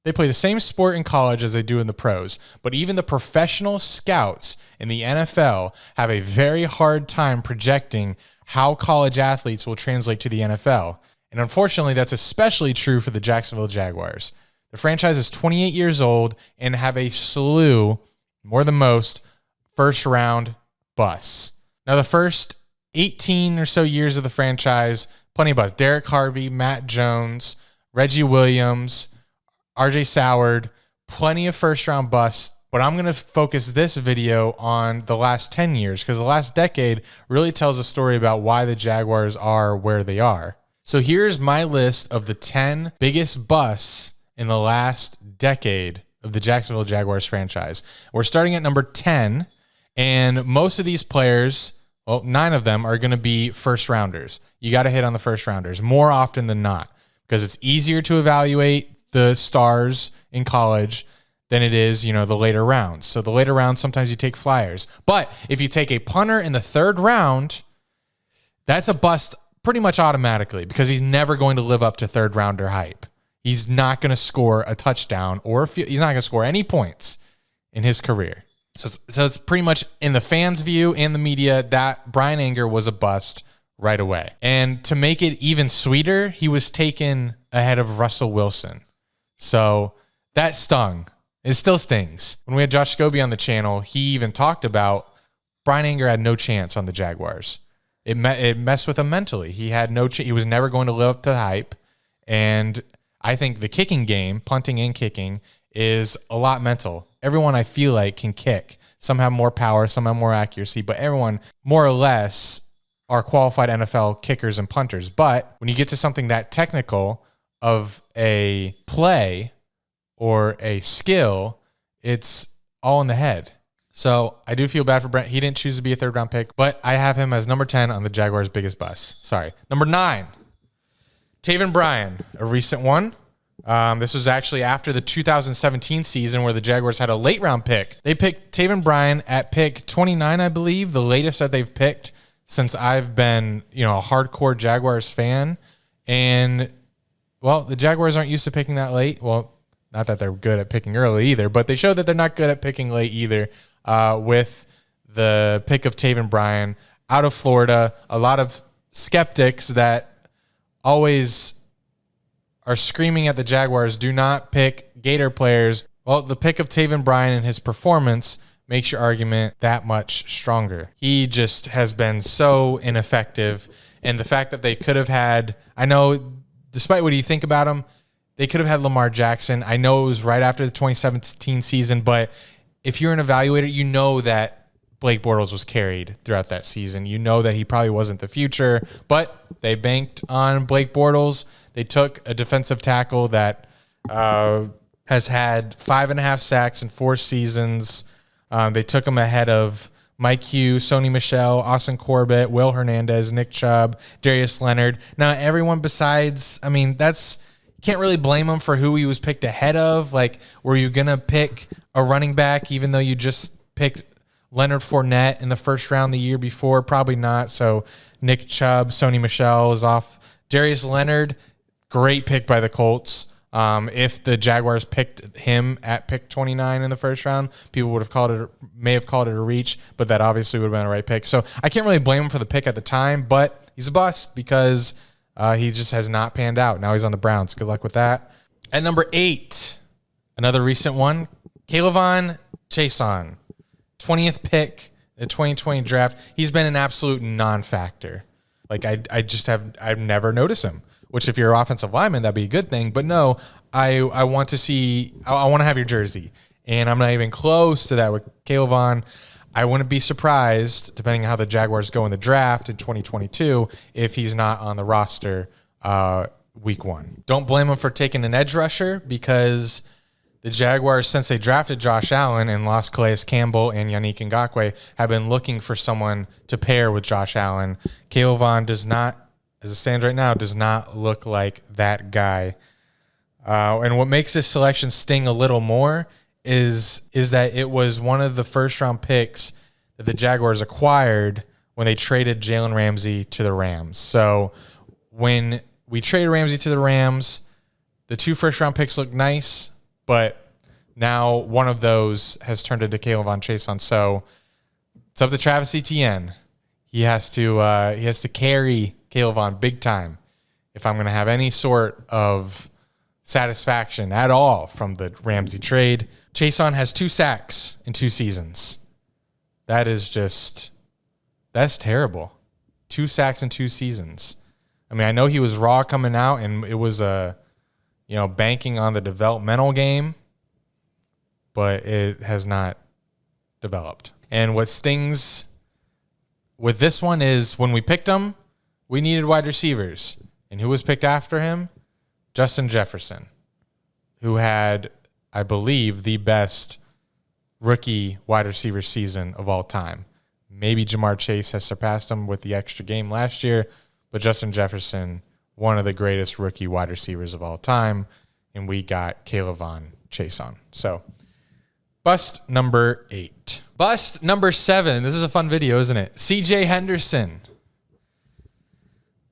They play the same sport in college as they do in the pros, but even the professional scouts in the NFL have a very hard time projecting how college athletes will translate to the NFL. And unfortunately, that's especially true for the Jacksonville Jaguars. The franchise is 28 years old and have a slew, more than most, first-round busts. Now, the first 18 or so years of the franchise, plenty of busts. Derek Harvey, Matt Jones, Reggie Williams, RJ Soward, plenty of first-round busts. But I'm going to focus this video on the last 10 years because the last decade really tells a story about why the Jaguars are where they are. So here's my list of the 10 biggest busts in the last decade of the Jacksonville Jaguars franchise. We're starting at number 10, and most of these players, well, 9 of them are going to be first-rounders. You got to hit on the first-rounders more often than not because it's easier to evaluate the stars in college than it is, the later rounds. So the later rounds, sometimes you take flyers. But if you take a punter in the 3rd round, that's a bust pretty much automatically because he's never going to live up to 3rd-rounder hype. He's not going to score a touchdown he's not going to score any points in his career. So it's pretty much in the fans' view and the media that Bryan Anger was a bust right away. And to make it even sweeter, he was taken ahead of Russell Wilson. So that stung. It still stings. When we had Josh Scobie on the channel, he even talked about Bryan Anger had no chance on the Jaguars. It messed with him mentally. He had no he was never going to live up to the hype. And I think the kicking game, punting and kicking, is a lot mental. Everyone I feel like can kick. Some have more power, some have more accuracy, but everyone more or less are qualified NFL kickers and punters. But when you get to something that technical of a play or a skill, it's all in the head. So I do feel bad for Brent. He didn't choose to be a 3rd-round pick, but I have him as number 10 on the Jaguars' biggest bust. Sorry. Number 9, Taven Bryan, a recent one. This was actually after the 2017 season where the Jaguars had a late-round pick. They picked Taven Bryan at pick 29, I believe, the latest that they've picked since I've been, a hardcore Jaguars fan. And, well, the Jaguars aren't used to picking that late. Well, not that they're good at picking early either, but they showed that they're not good at picking late either with the pick of Taven Bryan out of Florida. A lot of skeptics that always are screaming at the Jaguars, do not pick Gator players. Well, the pick of Taven Bryan and his performance makes your argument that much stronger. He just has been so ineffective. And the fact that they could have had, I know, despite what you think about him, they could have had Lamar Jackson. I know it was right after the 2017 season, but if you're an evaluator, you know that Blake Bortles was carried throughout that season. You know that he probably wasn't the future, but they banked on Blake Bortles. They took a defensive tackle that has had 5.5 sacks in 4 seasons. They took him ahead of Mike Hughes, Sony Michel, Austin Corbett, Will Hernandez, Nick Chubb, Darius Leonard. Now, everyone besides, can't really blame him for who he was picked ahead of. Like, were you going to pick a running back even though you just picked Leonard Fournette in the 1st round the year before? Probably not. So Nick Chubb, Sony Michel is off. Darius Leonard, great pick by the Colts. If the Jaguars picked him at pick 29 in the 1st round, people may have called it a reach, but that obviously would have been a right pick. So I can't really blame him for the pick at the time, but he's a bust because he just has not panned out. Now he's on the Browns. Good luck with that. At number 8, another recent one, Kayvon Chaisson, 20th pick in the 2020 draft. He's been an absolute non-factor. Like I've never noticed him. Which, if you're an offensive lineman, that'd be a good thing. But no, I want to have your jersey, and I'm not even close to that with Kayvon. I wouldn't be surprised, depending on how the Jaguars go in the draft in 2022, if he's not on the roster week 1. Don't blame him for taking an edge rusher because the Jaguars, since they drafted Josh Allen and lost Calais Campbell and Yannick Ngakoue, have been looking for someone to pair with Josh Allen. Kayvon does not, as it stands right now, does not look like that guy. And what makes this selection sting a little more is that it was one of the 1st-round picks that the Jaguars acquired when they traded Jalen Ramsey to the Rams. So when we traded Ramsey to the Rams, the 2 first-round picks looked nice. But now one of those has turned into Kayvon Chason. So it's up to Travis Etienne. He has to carry Kayvon big time if I'm going to have any sort of satisfaction at all from the Ramsey trade. Chason has 2 sacks in 2 seasons. That's terrible. 2 sacks in 2 seasons. I mean, I know he was raw coming out, and it was banking on the developmental game, but it has not developed. And what stings with this one is when we picked him, we needed wide receivers. And who was picked after him? Justin Jefferson, who had, I believe, the best rookie wide receiver season of all time. Maybe Jamar Chase has surpassed him with the extra game last year, but Justin Jefferson, one of the greatest rookie wide receivers of all time, and we got Kayvon Chason. So, bust number 8. Bust number 7. This is a fun video, isn't it? CJ Henderson.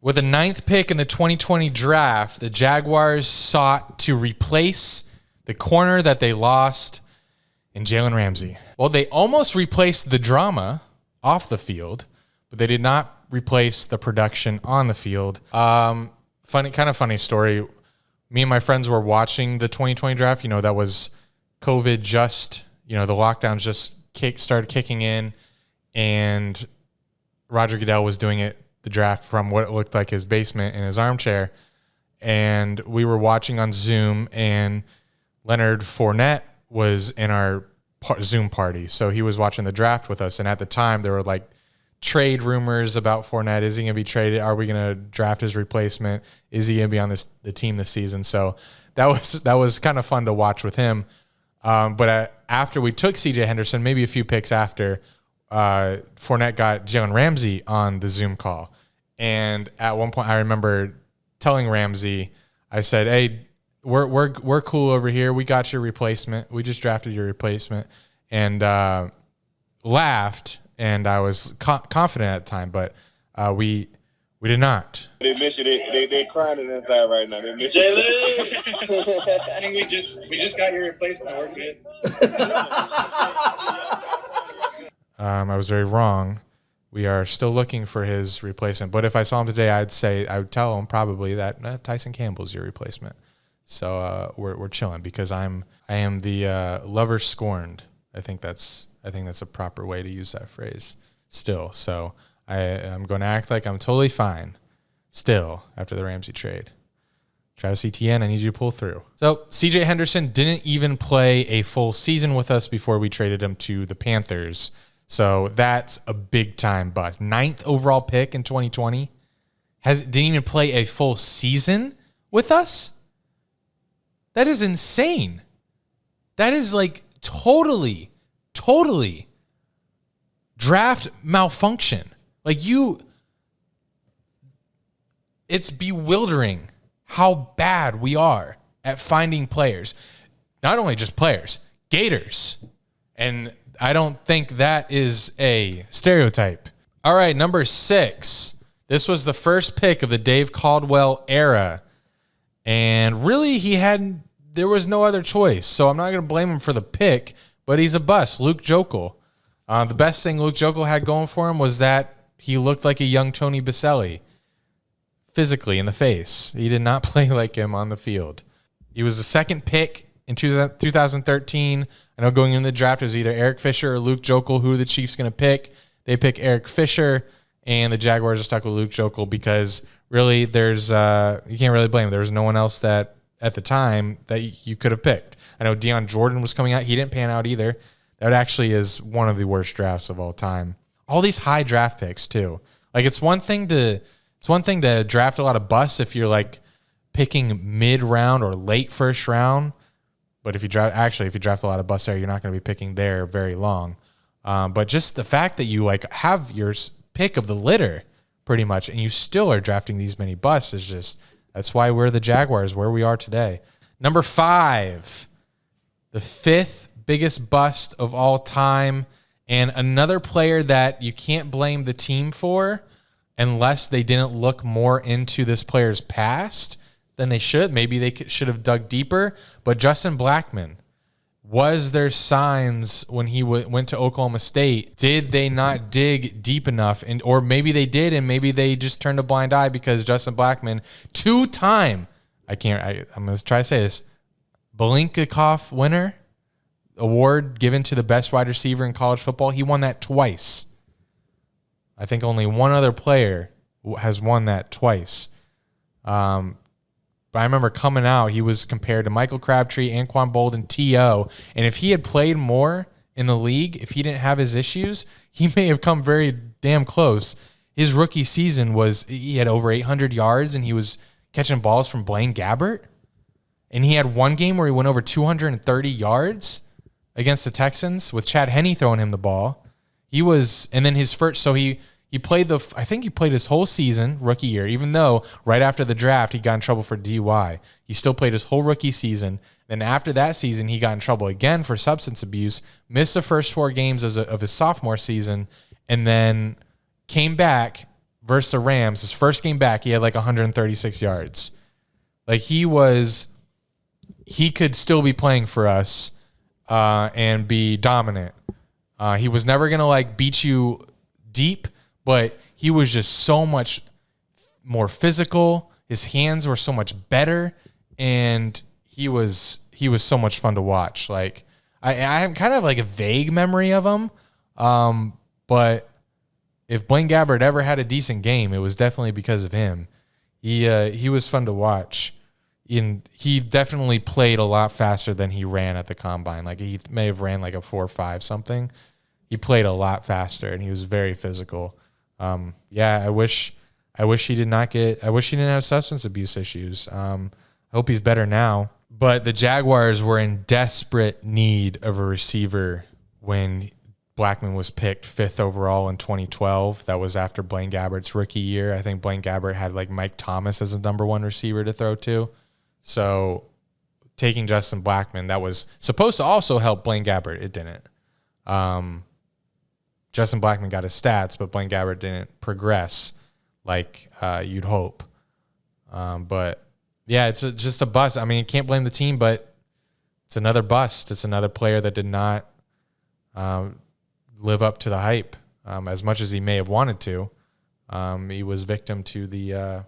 With the 9th pick in the 2020 draft, the Jaguars sought to replace the corner that they lost in Jalen Ramsey. Well, they almost replaced the drama off the field, but they did not replace the production on the field. Funny story. Me and my friends were watching the 2020 draft. That was COVID just, the lockdowns just started kicking in, and Roger Goodell was doing the draft from what looked like his basement in his armchair. And we were watching on Zoom, and Leonard Fournette was in our Zoom party. So he was watching the draft with us. And at the time, there were like trade rumors about Fournette. Is he going to be traded? Are we going to draft his replacement? Is he going to be on the team this season? So that was kind of fun to watch with him. But after we took CJ Henderson, maybe a few picks after, Fournette got Jalen Ramsey on the Zoom call. And at one point, I remember telling Ramsey, I said, "Hey, we're cool over here. We got your replacement. We just drafted your replacement," and laughed. And I was confident at the time, but we did not. They miss you. They crying inside right now. They miss you. I think we just got your replacement. We're good. I was very wrong. We are still looking for his replacement. But if I saw him today, I would tell him probably that Tyson Campbell's your replacement. So we're chilling because I am the lover scorned. I think that's a proper way to use that phrase still. So I'm going to act like I'm totally fine still after the Ramsey trade. Travis Etienne, I need you to pull through. So CJ Henderson didn't even play a full season with us before we traded him to the Panthers. So that's a big time bust. 9th overall pick in 2020. Didn't even play a full season with us? That is insane. That is like totally draft malfunction. It's bewildering how bad we are at finding players. Not only just players, Gators. And I don't think that is a stereotype. All right, number 6. This was the first pick of the Dave Caldwell era. And really, there was no other choice. So I'm not going to blame him for the pick, but he's a bust. Luke Joeckel. The best thing Luke Joeckel had going for him was that he looked like a young Tony Baselli physically in the face. He did not play like him on the field. He was the 2nd pick in 2013. I know going into the draft, it was either Eric Fisher or Luke Joeckel. Who are the Chiefs going to pick? They pick Eric Fisher, and the Jaguars are stuck with Luke Joeckel because really you can't really blame him. There was no one else that at the time that you could have picked. I know Deion Jordan was coming out. He didn't pan out either. That actually is one of the worst drafts of all time. All these high draft picks too. Like it's one thing to draft a lot of busts if you're like picking mid-round or late first round. But if you draft a lot of busts there, you're not going to be picking there very long. But just the fact that you like have your pick of the litter pretty much, and you still are drafting these many busts is just, that's why we're the Jaguars where we are today. Number 5, the 5th biggest bust of all time, and another player that you can't blame the team for unless they didn't look more into this player's past than they should. Maybe they should have dug deeper. But Justin Blackmon, was there signs when he went to Oklahoma State? Did they not dig deep enough? Or maybe they did, and maybe they just turned a blind eye because Justin Blackmon, two-time, I'm going to try to say this, Biletnikoff winner, award given to the best wide receiver in college football. He won that twice. I think only one other player has won that twice. But I remember coming out, he was compared to Michael Crabtree, Anquan Boldin, T.O. And if he had played more in the league, if he didn't have his issues, he may have come very damn close. His rookie season he had over 800 yards, and he was catching balls from Blaine Gabbert. And he had one game where he went over 230 yards against the Texans with Chad Henne throwing him the ball. And then his first, so he played I think he played his whole season, rookie year, even though right after the draft he got in trouble for DUI. He still played his whole rookie season. Then after that season, he got in trouble again for substance abuse, missed the first 4 games of his sophomore season, and then came back versus the Rams. His first game back, he had like 136 yards. Like he could still be playing for us and be dominant. He was never going to like beat you deep, but he was just so much more physical. His hands were so much better, and he was so much fun to watch. Like I have kind of like a vague memory of him, but if Blaine Gabbert ever had a decent game, it was definitely because of him. He was fun to watch. And he definitely played a lot faster than he ran at the combine. Like he may have ran like a 4.5 something. He played a lot faster, and he was very physical. I wish he didn't have substance abuse issues. I hope he's better now. But the Jaguars were in desperate need of a receiver when Blackmon was picked 5th overall in 2012. That was after Blaine Gabbert's rookie year. I think Blaine Gabbert had like Mike Thomas as the number 1 receiver to throw to. So taking Justin Blackmon, that was supposed to also help Blaine Gabbert. It didn't. Justin Blackmon got his stats, but Blaine Gabbert didn't progress like you'd hope. But yeah, it's just a bust. I mean, you can't blame the team, but it's another bust. It's another player that did not live up to the hype as much as he may have wanted to. He was victim to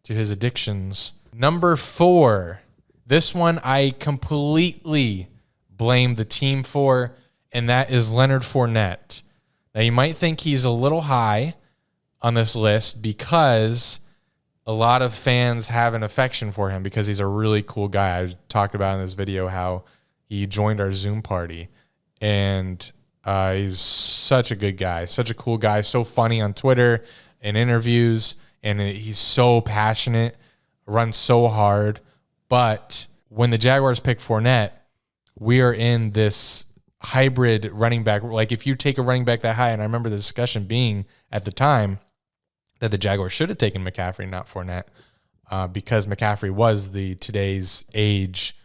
his addictions. Number 4, this one I completely blame the team for, and that is Leonard Fournette. Now, you might think he's a little high on this list because a lot of fans have an affection for him because he's a really cool guy. I talked about in this video how he joined our Zoom party, and he's such a good guy, such a cool guy, so funny on Twitter and interviews, and he's so passionate, runs so hard. But when the Jaguars pick Fournette, we are in this hybrid running back. Like if you take a running back that high, and I remember the discussion being at the time that the Jaguars should have taken McCaffrey, not Fournette, because McCaffrey was today's age,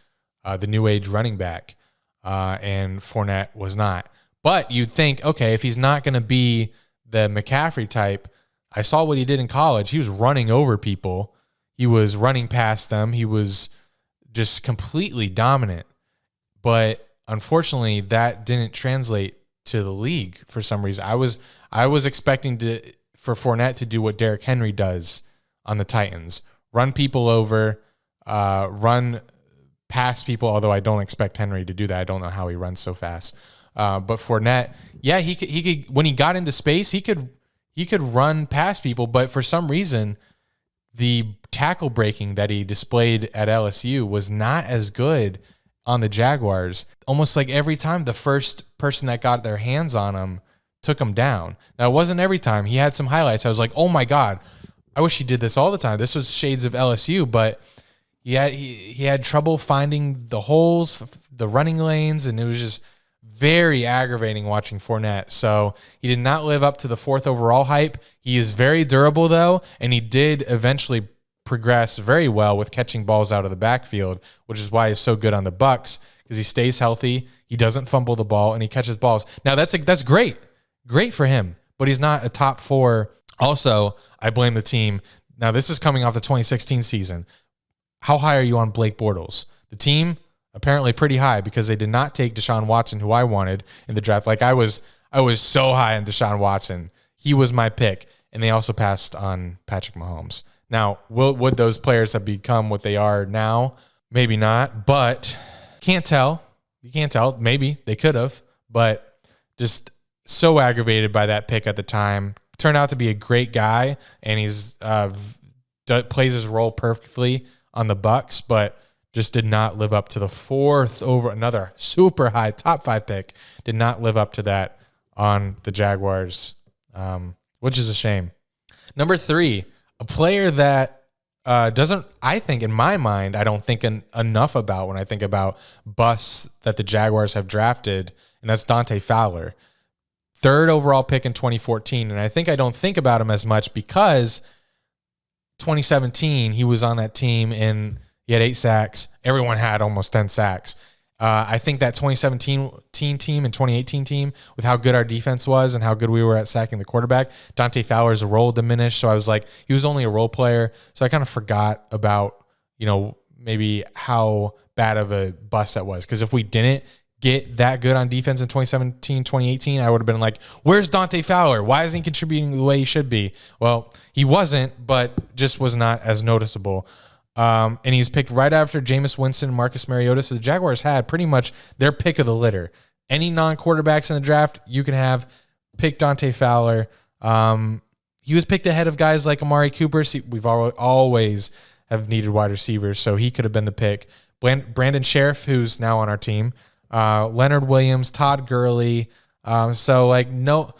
the new age running back, and Fournette was not. But you'd think, okay, if he's not going to be the McCaffrey type, I saw what he did in college. He was running over people. He was running past them. He was just completely dominant. But unfortunately, that didn't translate to the league for some reason. I was expecting for Fournette to do what Derrick Henry does on the Titans. Run people over, run past people, although I don't expect Henry to do that. I don't know how he runs so fast. But Fournette, yeah, he could when he got into space, he could run past people, but for some reason, the tackle breaking that he displayed at LSU was not as good on the Jaguars. Almost like every time the first person that got their hands on him took him down. Now, it wasn't every time. He had some highlights. I was like, oh my God, I wish he did this all the time. This was shades of LSU, but he had trouble finding the holes, the running lanes, and it was just very aggravating watching Fournette. So he did not live up to the 4th overall hype. He is very durable, though, and he did eventually progress very well with catching balls out of the backfield, which is why he's so good on the Bucs, because he stays healthy, he doesn't fumble the ball, and he catches balls. Now, that's great. Great for him, but he's not a top 4. Also, I blame the team. Now, this is coming off the 2016 season. how high are you on Blake Bortles? The team apparently pretty high because they did not take Deshaun Watson, who I wanted in the draft. Like I was so high on Deshaun Watson. He was my pick, and they also passed on Patrick Mahomes. Now, would those players have become what they are now? Maybe not, but can't tell. You can't tell. Maybe they could have, but just so aggravated by that pick at the time. Turned out to be a great guy, and he's plays his role perfectly on the Bucs, but just did not live up to the fourth over another super high top 5 pick. Did not live up to that on the Jaguars, which is a shame. Number 3, a player that doesn't, I think in my mind, I don't think enough about when I think about busts that the Jaguars have drafted, and that's Dante Fowler. 3rd overall pick in 2014, and I think I don't think about him as much because 2017 he was on that team and he had 8 sacks. Everyone had almost 10 sacks. I think that 2017 team and 2018 team, with how good our defense was and how good we were at sacking the quarterback, Dante Fowler's role diminished. So I was like, he was only a role player. So I kind of forgot about, maybe how bad of a bust that was. Because if we didn't get that good on defense in 2017, 2018, I would have been like, where's Dante Fowler? Why isn't he contributing the way he should be? Well, he wasn't, but just was not as noticeable. And he was picked right after Jameis Winston and Marcus Mariota. So the Jaguars had pretty much their pick of the litter. Any non-quarterbacks in the draft you can have, pick Dante Fowler. He was picked ahead of guys like Amari Cooper. See, we've always have needed wide receivers, so he could have been the pick. Brandon Sheriff, who's now on our team. Leonard Williams, Todd Gurley. So like no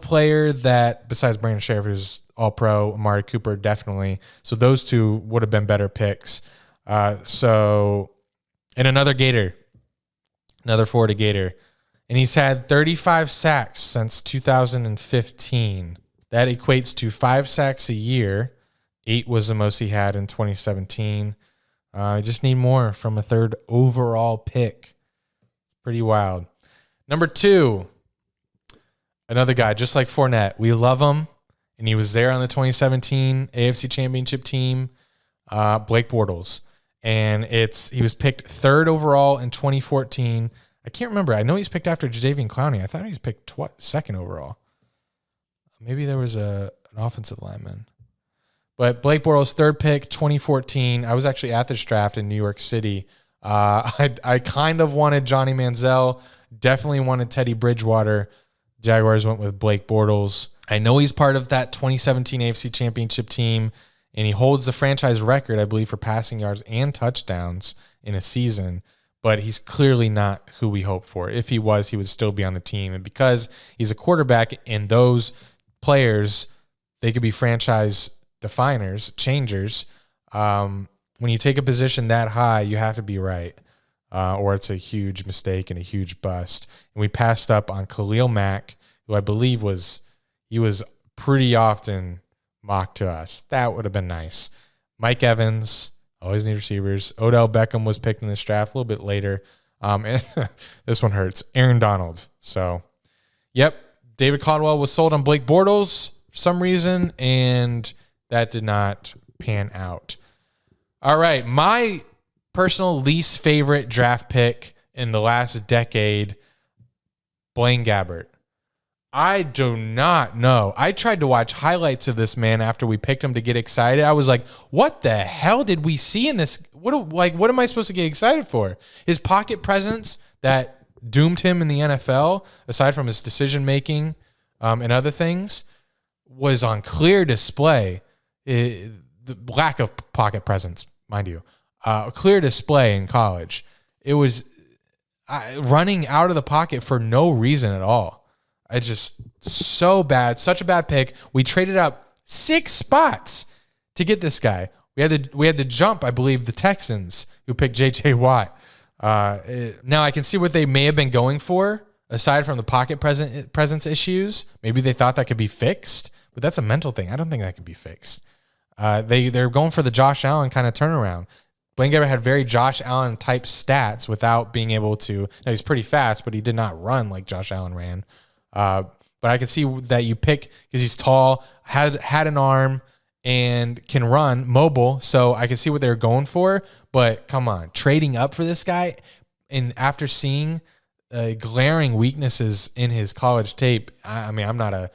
player that besides Brandon Sheriff, who's all-pro, Amari Cooper, definitely. So those two would have been better picks. And another Gator, another Florida Gator. And he's had 35 sacks since 2015. That equates to 5 sacks a year. 8 was the most he had in 2017. I just need more from a 3rd overall pick. Pretty wild. Number 2, another guy, just like Fournette. We love him. And he was there on the 2017 AFC Championship team, Blake Bortles. And he was picked 3rd overall in 2014. I can't remember. I know he's picked after Jadeveon Clowney. I thought he was picked 2nd overall. Maybe there was an offensive lineman. But Blake Bortles, 3rd pick, 2014. I was actually at this draft in New York City. I kind of wanted Johnny Manziel. Definitely wanted Teddy Bridgewater. Jaguars went with Blake Bortles. I know he's part of that 2017 AFC Championship team, and he holds the franchise record, I believe, for passing yards and touchdowns in a season, but he's clearly not who we hoped for. If he was, he would still be on the team. And because he's a quarterback, and those players, they could be franchise definers, changers. When you take a position that high, you have to be right, or it's a huge mistake and a huge bust. And we passed up on Khalil Mack, who I believe was pretty often mocked to us. That would have been nice. Mike Evans, always need receivers. Odell Beckham was picked in this draft a little bit later. And this one hurts. Aaron Donald. So, yep, David Caldwell was sold on Blake Bortles for some reason, and that did not pan out. All right, my personal least favorite draft pick in the last decade, Blaine Gabbert. I do not know. I tried to watch highlights of this man after we picked him to get excited. I was like, what the hell did we see in this? What am I supposed to get excited for? His pocket presence that doomed him in the NFL, aside from his decision-making and other things, was on clear display. The lack of pocket presence, mind you. Clear display in college. It was running out of the pocket for no reason at all. It's just so bad. Such a bad pick. We traded up 6 spots to get this guy. We had to jump, I believe, the Texans, who picked J.J. Watt. Now I can see what they may have been going for, aside from the pocket presence issues. Maybe they thought that could be fixed, but that's a mental thing. I don't think that could be fixed. They're going for the Josh Allen kind of turnaround. Blaine Gabbert had very Josh Allen type stats without being able to. Now he's pretty fast, but he did not run like Josh Allen ran. But I can see that you pick because he's tall, had an arm, and can run, mobile. So I can see what they're going for. But come on, trading up for this guy, and after seeing glaring weaknesses in his college tape, I mean, I'm not an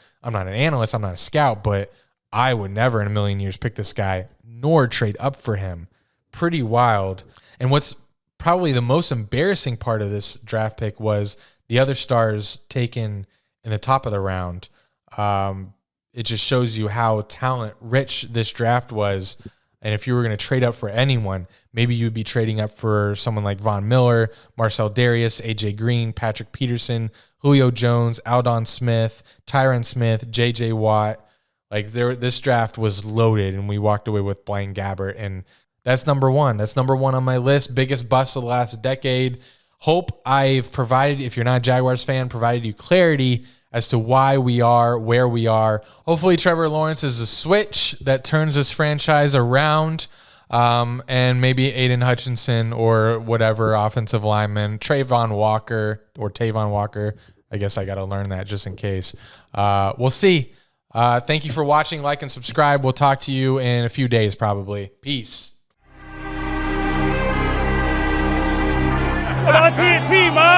analyst, I'm not a scout, but I would never in a million years pick this guy nor trade up for him. Pretty wild. And what's probably the most embarrassing part of this draft pick was the other stars taken in the top of the round. It just shows you how talent rich this draft was. And if you were going to trade up for anyone, maybe you'd be trading up for someone like Von Miller, Marcel Darius, AJ Green, Patrick Peterson, Julio Jones, Aldon Smith, Tyron Smith, JJ Watt. Like this draft was loaded, and we walked away with Blaine Gabbert, and that's number one. That's number one on my list. Biggest bust of the last decade. Hope I've provided, if you're not a Jaguars fan, provided you clarity as to why we are where we are. Hopefully Trevor Lawrence is a switch that turns this franchise around, and maybe Aiden Hutchinson or whatever offensive lineman, Tavon Walker. I guess I got to learn that just in case. We'll see. Thank you for watching. Like and subscribe. We'll talk to you in a few days probably. Peace. TNT, man.